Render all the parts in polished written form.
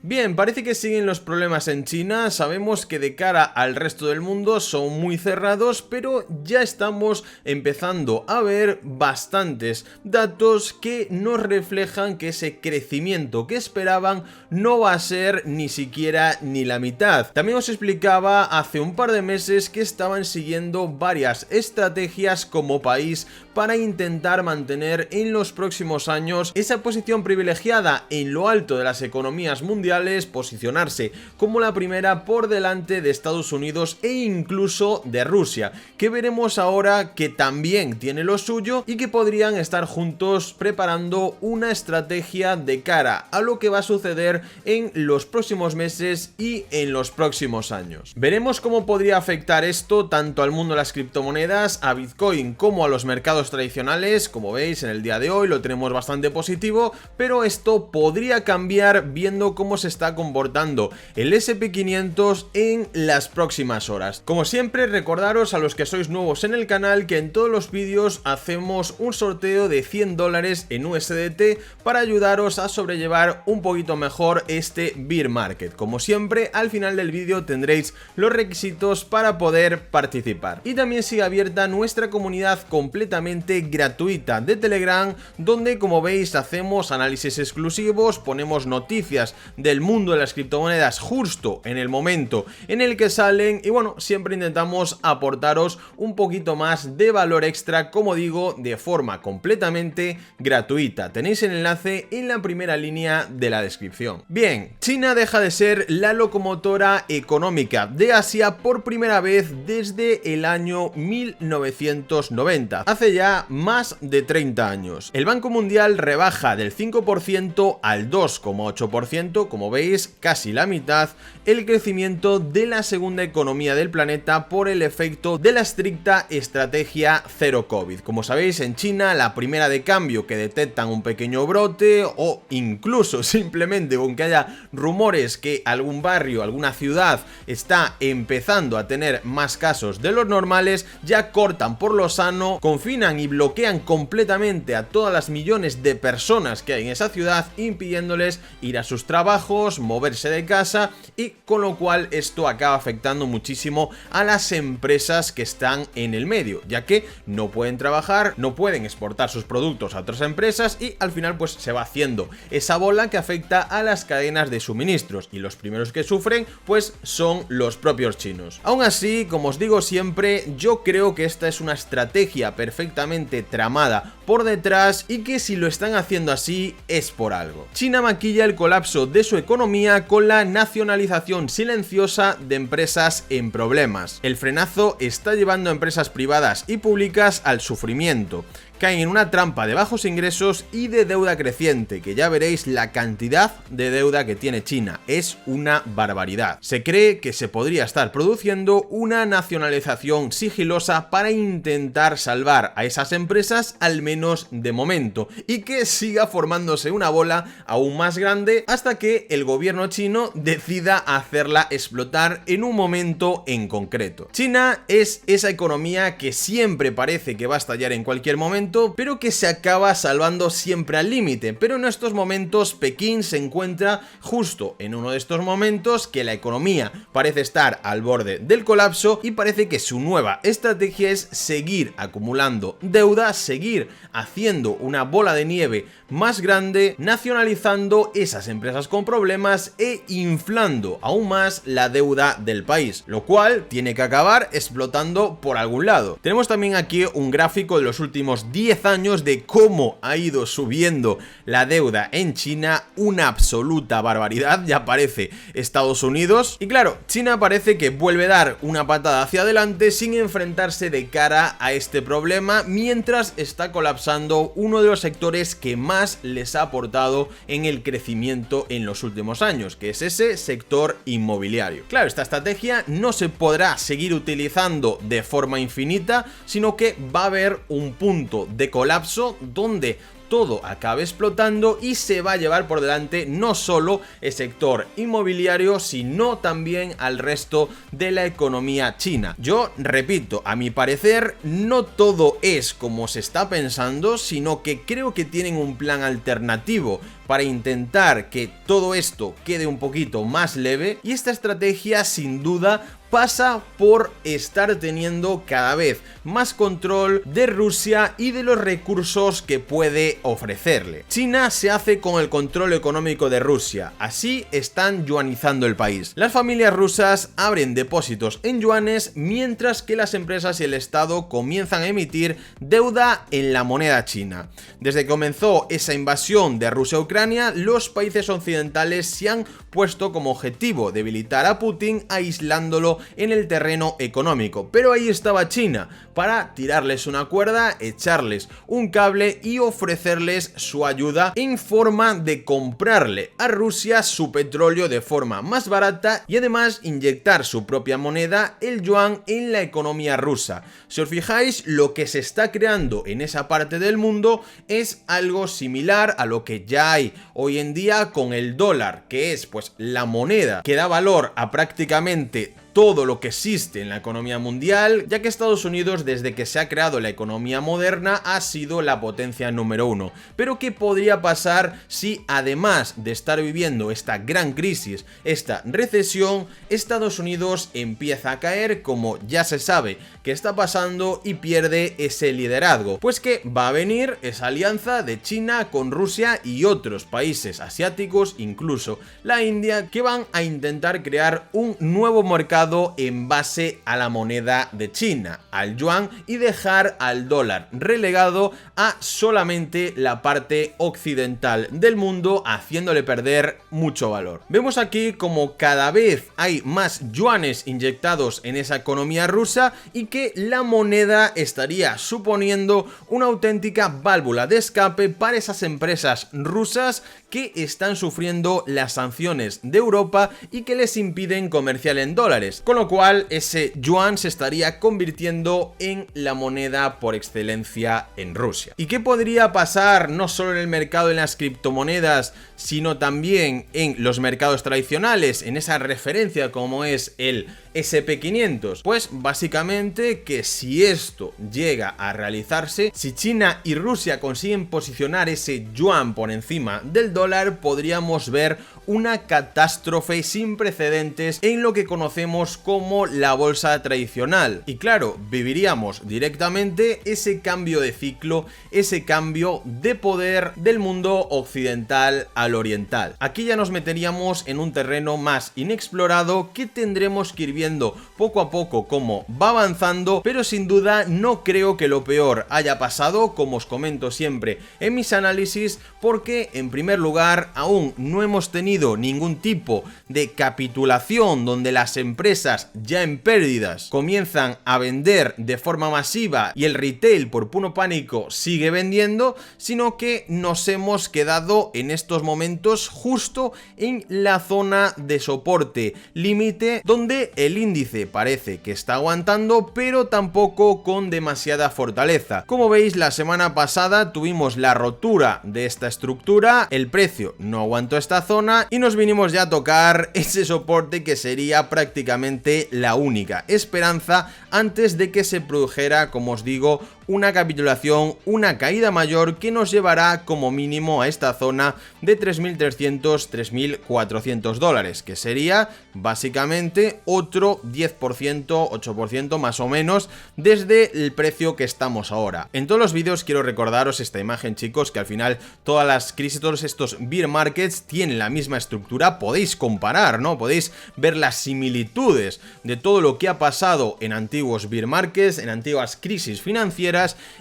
Bien, parece que siguen los problemas en China. Sabemos que de cara al resto del mundo son muy cerrados, pero ya estamos empezando a ver bastantes datos que nos reflejan que ese crecimiento que esperaban no va a ser ni siquiera ni la mitad. También os explicaba hace un par de meses que estaban siguiendo varias estrategias como país para intentar mantener en los próximos años esa posición privilegiada en lo alto de las economías mundiales, posicionarse como la primera por delante de Estados Unidos e incluso de Rusia, que veremos ahora que también tiene lo suyo y que podrían estar juntos preparando una estrategia de cara a lo que va a suceder en los próximos meses y en los próximos años. Veremos cómo podría afectar esto tanto al mundo de las criptomonedas, a Bitcoin, como a los mercados tradicionales. Como veis, en el día de hoy lo tenemos bastante positivo, pero esto podría cambiar viendo cómo se está comportando el SP500 en las próximas horas. Como siempre, recordaros a los que sois nuevos en el canal que en todos los vídeos hacemos un sorteo de $100 en USDT para ayudaros a sobrellevar un poquito mejor este bear market. Como siempre, al final del vídeo tendréis los requisitos para poder participar. Y también sigue abierta nuestra comunidad completamente gratuita de Telegram, donde, como veis, hacemos análisis exclusivos, ponemos noticias del mundo de las criptomonedas justo en el momento en el que salen y bueno, siempre intentamos aportaros un poquito más de valor extra, como digo, de forma completamente gratuita. Tenéis el enlace en la primera línea de la descripción. Bien, China deja de ser la locomotora económica de Asia por primera vez desde el año 1990, hace ya más de 30 años. El Banco Mundial rebaja del 5% al 2,8%, como veis, casi la mitad, el crecimiento de la segunda economía del planeta por el efecto de la estricta estrategia cero COVID. Como sabéis, en China la primera de cambio que detectan un pequeño brote o incluso simplemente con que haya rumores que algún barrio, alguna ciudad está empezando a tener más casos de los normales, ya cortan por lo sano, confinan y bloquean completamente a todas las millones de personas que hay en esa ciudad, impidiéndoles ir a sus trabajos, moverse de casa, y con lo cual esto acaba afectando muchísimo a las empresas que están en el medio, ya que no pueden trabajar, no pueden exportar sus productos a otras empresas y al final pues se va haciendo esa bola que afecta a las cadenas de suministros, y los primeros que sufren pues son los propios chinos. Aún así, como os digo siempre, yo creo que esta es una estrategia perfectamente tramada por detrás y que si lo están haciendo así es por algo. China maquilla el colapso de su economía con la nacionalización silenciosa de empresas en problemas. El frenazo está llevando a empresas privadas y públicas al sufrimiento. Caen en una trampa de bajos ingresos y de deuda creciente, que ya veréis la cantidad de deuda que tiene China, es una barbaridad. Se cree que se podría estar produciendo una nacionalización sigilosa para intentar salvar a esas empresas, al menos de momento, y que siga formándose una bola aún más grande hasta que el gobierno chino decida hacerla explotar en un momento en concreto. China es esa economía que siempre parece que va a estallar en cualquier momento, pero que se acaba salvando siempre al límite. Pero en estos momentos Pekín se encuentra justo en uno de estos momentos que la economía parece estar al borde del colapso y parece que su nueva estrategia es seguir acumulando deuda, seguir haciendo una bola de nieve más grande, nacionalizando esas empresas con problemas e inflando aún más la deuda del país, lo cual tiene que acabar explotando por algún lado. Tenemos también aquí un gráfico de los últimos 10 años de cómo ha ido subiendo la deuda en China, una absoluta barbaridad. Ya aparece Estados Unidos y claro, China parece que vuelve a dar una patada hacia adelante sin enfrentarse de cara a este problema, mientras está colapsando uno de los sectores que más les ha aportado en el crecimiento en los últimos años, que es ese sector inmobiliario. Claro, esta estrategia no se podrá seguir utilizando de forma infinita, sino que va a haber un punto de colapso donde todo acabe explotando y se va a llevar por delante no solo el sector inmobiliario, sino también al resto de la economía china. Yo repito, a mi parecer no todo es como se está pensando, sino que creo que tienen un plan alternativo para intentar que todo esto quede un poquito más leve, y esta estrategia sin duda pasa por estar teniendo cada vez más control de Rusia y de los recursos que puede ofrecerle. China se hace con el control económico de Rusia, así están yuanizando el país. Las familias rusas abren depósitos en yuanes, mientras que las empresas y el Estado comienzan a emitir deuda en la moneda china. Desde que comenzó esa invasión de Rusia a Ucrania, los países occidentales se han puesto como objetivo debilitar a Putin, aislándolo en el terreno económico, pero ahí estaba China para tirarles una cuerda, echarles un cable y ofrecerles su ayuda en forma de comprarle a Rusia su petróleo de forma más barata y además inyectar su propia moneda, el yuan, en la economía rusa. Si os fijáis, lo que se está creando en esa parte del mundo es algo similar a lo que ya hay hoy en día con el dólar, que es pues la moneda que da valor a prácticamente todo lo que existe en la economía mundial, ya que Estados Unidos, desde que se ha creado la economía moderna, ha sido la potencia número uno. Pero ¿qué podría pasar si, además de estar viviendo esta gran crisis, esta recesión, Estados Unidos empieza a caer, como ya se sabe que está pasando, y pierde ese liderazgo? Pues que va a venir esa alianza de China con Rusia y otros países asiáticos, incluso la India, que van a intentar crear un nuevo mercado en base a la moneda de China, al yuan, y dejar al dólar relegado a solamente la parte occidental del mundo, haciéndole perder mucho valor. Vemos aquí como cada vez hay más yuanes inyectados en esa economía rusa y que la moneda estaría suponiendo una auténtica válvula de escape para esas empresas rusas que están sufriendo las sanciones de Europa y que les impiden comerciar en dólares, con lo cual ese yuan se estaría convirtiendo en la moneda por excelencia en Rusia. ¿Y qué podría pasar no solo en el mercado de las criptomonedas, sino también en los mercados tradicionales, en esa referencia como es el SP500? Pues básicamente que si esto llega a realizarse, si China y Rusia consiguen posicionar ese yuan por encima del dólar, podríamos ver una catástrofe sin precedentes en lo que conocemos como la bolsa tradicional. Y claro, viviríamos directamente ese cambio de ciclo, ese cambio de poder del mundo occidental al oriental. Aquí ya nos meteríamos en un terreno más inexplorado que tendremos que ir viendo poco a poco cómo va avanzando, pero sin duda no creo que lo peor haya pasado, como os comento siempre en mis análisis, porque en primer lugar aún no hemos tenido ningún tipo de capitulación donde las empresas ya en pérdidas comienzan a vender de forma masiva y el retail por puro pánico sigue vendiendo, sino que nos hemos quedado en estos momentos justo en la zona de soporte límite, donde el índice parece que está aguantando, pero tampoco con demasiada fortaleza. Como veis, la semana pasada tuvimos la rotura de esta estructura, el precio no aguantó esta zona y nos vinimos ya a tocar ese soporte que sería prácticamente la única esperanza antes de que se produjera, como os digo, una capitulación, una caída mayor que nos llevará como mínimo a esta zona de 3.300, 3.400 dólares, que sería básicamente otro 10%, 8% más o menos desde el precio que estamos ahora. En todos los vídeos quiero recordaros esta imagen, chicos, que al final todas las crisis, todos estos bear markets tienen la misma estructura. Podéis comparar, ¿no? Podéis ver las similitudes de todo lo que ha pasado en antiguos bear markets, en antiguas crisis financieras,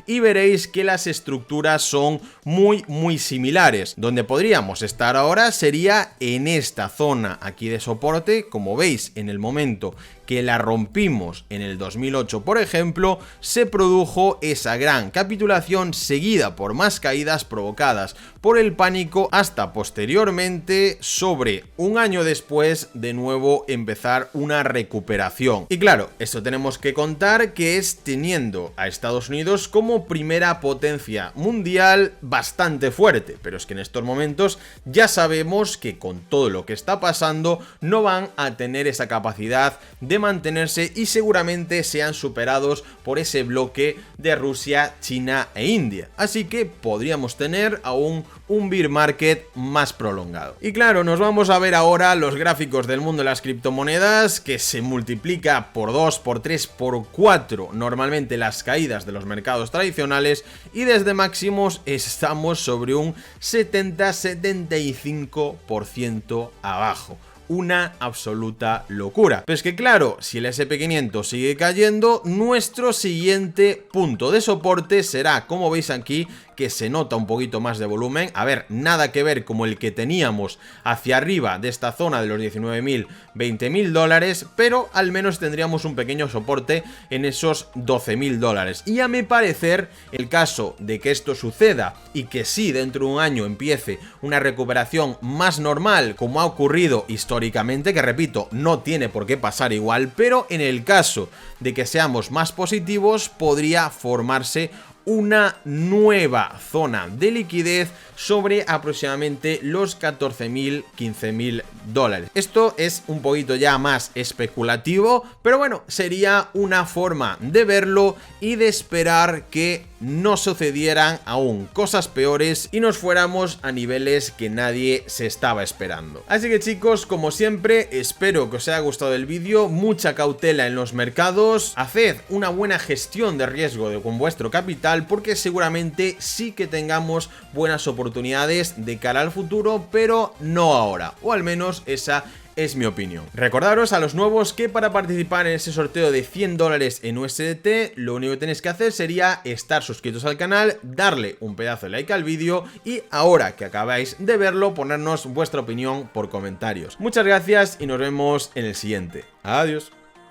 y veréis que las estructuras son muy similares. Donde podríamos estar ahora sería en esta zona aquí de soporte. Como veis, en el momento que la rompimos en el 2008, por ejemplo, se produjo esa gran capitulación seguida por más caídas provocadas por el pánico, hasta posteriormente, sobre un año después, de nuevo empezar una recuperación. Y claro, esto tenemos que contar que es teniendo a Estados Unidos como primera potencia mundial bastante fuerte, pero es que en estos momentos ya sabemos que con todo lo que está pasando no van a tener esa capacidad de de mantenerse y seguramente sean superados por ese bloque de Rusia, China e India. Así que podríamos tener aún un bear market más prolongado. Y claro, nos vamos a ver ahora los gráficos del mundo de las criptomonedas, que se multiplica por 2, por 3, por 4 normalmente las caídas de los mercados tradicionales, y desde máximos estamos sobre un 70-75% abajo. Una absoluta locura. Pero es que claro, si el SP500 sigue cayendo, nuestro siguiente punto de soporte será, como veis aquí, que se nota un poquito más de volumen. A ver, nada que ver como el que teníamos hacia arriba de esta zona de los 19.000, 20.000 dólares, pero al menos tendríamos un pequeño soporte en esos 12.000 dólares. Y a mi parecer, el caso de que esto suceda y que sí dentro de un año empiece una recuperación más normal, como ha ocurrido históricamente, que repito, no tiene por qué pasar igual, pero en el caso de que seamos más positivos, podría formarse una nueva zona de liquidez sobre aproximadamente los 14.000, 15.000 dólares. Esto es un poquito ya más especulativo, pero bueno, sería una forma de verlo y de esperar que no sucedieran aún cosas peores y nos fuéramos a niveles que nadie se estaba esperando. Así que chicos, como siempre, espero que os haya gustado el vídeo. Mucha cautela en los mercados, haced una buena gestión de riesgo con vuestro capital, porque seguramente sí que tengamos buenas oportunidades de cara al futuro, pero no ahora, o al menos esa es mi opinión. Recordaros a los nuevos que para participar en ese sorteo de 100 dólares en USDT, lo único que tenéis que hacer sería estar suscritos al canal, darle un pedazo de like al vídeo y ahora que acabáis de verlo, ponernos vuestra opinión por comentarios. Muchas gracias y nos vemos en el siguiente. Adiós.